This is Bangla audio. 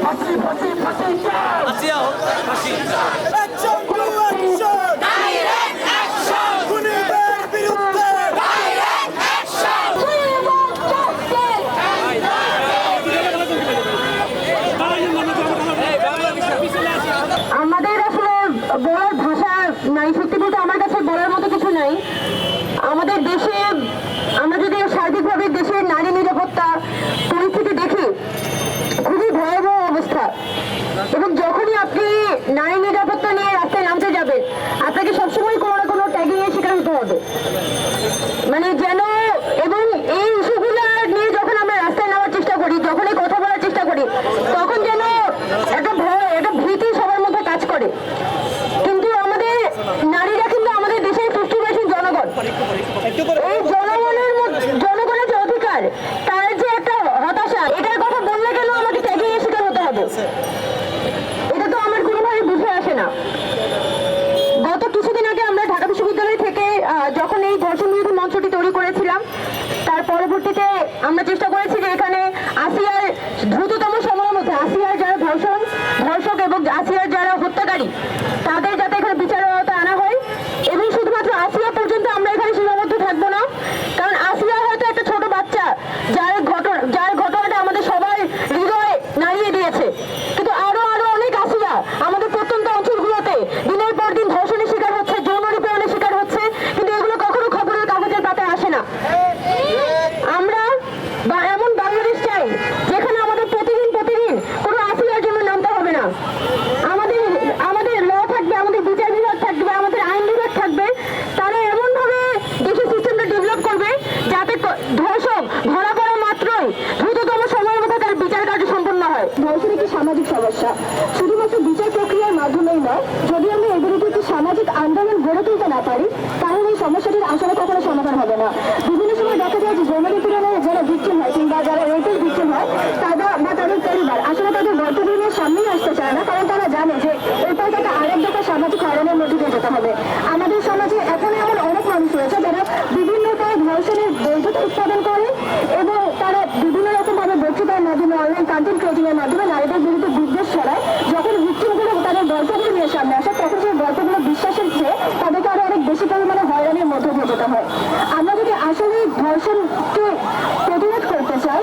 আসিয়া হোক ফাঁসি। আমাদের আসলে বলার ভাষা নাই, সত্যি বলতে আমার কাছে বলার মতো কিছু নাই। আমাদের দেশে আমরা যদি সার্বিকভাবে দেশের নারী নিরাপত্তা পরিস্থিতি দেখি, খুবই ভয়াবহ অবস্থা। এবং যখনই আপনি নারী নিরাপত্তা নিয়ে রাস্তায় নামতে যাবেন, আপনাকে সবসময় কোনো না কোনো ট্যাগিং এর শিকার হতে হবে। মানে যেন, এবং এই ইস্যুগুলো নিয়ে যখন আমরা রাস্তায় নামার চেষ্টা করি, যখনই কথা বলার চেষ্টা করি, তখন যেন একটা ভয়, একটা ভীতি সবার মধ্যে কাজ করে। কিন্তু আমাদের নারীরা কিন্তু আমাদের দেশের পুষ্টিবাসী জনগণ। এই জনগণের যে অধিকার, তার যে একটা হতাশা, এটার কথা বললে কেন আমাকে ট্যাগিং এর শিকার হতে হবে, এটা তো আমার কোনোভাবে বুঝে আসে না। গত কিছুদিন আগে আমরা ঢাকা বিশ্ববিদ্যালয় থেকে যখন এই ধর্ষণ বিরোধী মঞ্চটি তৈরি করেছিলাম, তার পরবর্তীতে আমরা চেষ্টা করেছি যে এখানে আসিয়ার দ্রুততম সময়ের মধ্যে আসিয়ার যারা ধর্ষক এবং আসিয়ার যারা হত্যাকারী, তাদের যাতে এখানে বিচারের আওতায় আনা হয়। এবং শুধুমাত্র আসিয়া পর্যন্ত আমরা এখানে সীমাবদ্ধ থাকবো না, কারণ আসিয়া হয়তো একটা ছোট বাচ্চা যার ঘটনাটা আমাদের সবাই হৃদয়ে নাড়িয়ে দিয়েছে, কিন্তু আরো অনেক আসিয়া আমাদের প্রত্যন্ত অঞ্চলগুলোতে দিনের পর দিন ধর্ষণের শিকার হচ্ছে, যৌন নিপীড়নের শিকার হচ্ছে, কিন্তু এগুলো কখনো খবরের কাগজের পাতায় আসে না। আমরা এমন বাংলাদেশ চাই যেখানে আমাদের প্রতিদিন কোনো আসিয়ার জন্য নামতে হবে না। আমাদের ল থাকবে, আমাদের বিচার বিভাগ থাকবে, আমাদের আইন বিভাগ থাকবে। তারা এমন ভাবে দেশের সিস্টেমটা ডেভেলপ করবে যাতে ধর্ষক ধরা পড়া মাত্রই দ্রুততম সময়ের মধ্যে তার বিচার কার্য সম্পন্ন হয়। ধর্ষণ একটি সামাজিক সমস্যা, শুধুমাত্র বিচার প্রক্রিয়ার মাধ্যমেই নয়। যদি আমরা এর বিরুদ্ধে একটি সামাজিক আন্দোলন গড়ে তুলতে না পারি, তাহলে এই সমস্যাটির আসলে কখনো সমাধান হবে না। বিভিন্ন সময় দেখা যায় যে যৌন নিপীড়নের যারা ভিকটিম হয় কিংবা যারা রেপের ভিকটিম হয়, তারা বা তাদের পরিবার আসলে তাদের বর্তমানের সামনেই আসতে চায় না, কারণ তারা জানে যে এরপর তাকে আরেক দফা সামাজিক হয়রানির মধ্যে দিয়ে যেতে হবে। আমাদের সমাজে এখন এমন অনেক মানুষ রয়েছে যারা বিভিন্ন উপায়ে ধর্ষণের বৈধতা উৎপাদন করে এবং তারা বিভিন্ন রকম ভাবে বক্তৃতার মাধ্যমে, অনলাইন কন্টেন্ট ক্রিয়েটিং এর মাধ্যমে নারীদের বিরুদ্ধে বিদ্বেষ ছড়ায়। যখন ভিকটিমগুলো তাদের গল্পগুলো নিয়ে সামনে আসে, তখন সেই গল্পগুলো বিশ্বাসের চেয়ে তাদেরকে আরো অনেক বেশি পরিমাণে হয়রানির মধ্যে দিয়ে যেতে হয়। আমরা যদি আসলে ধর্ষণকে প্রতিরোধ করতে চাই,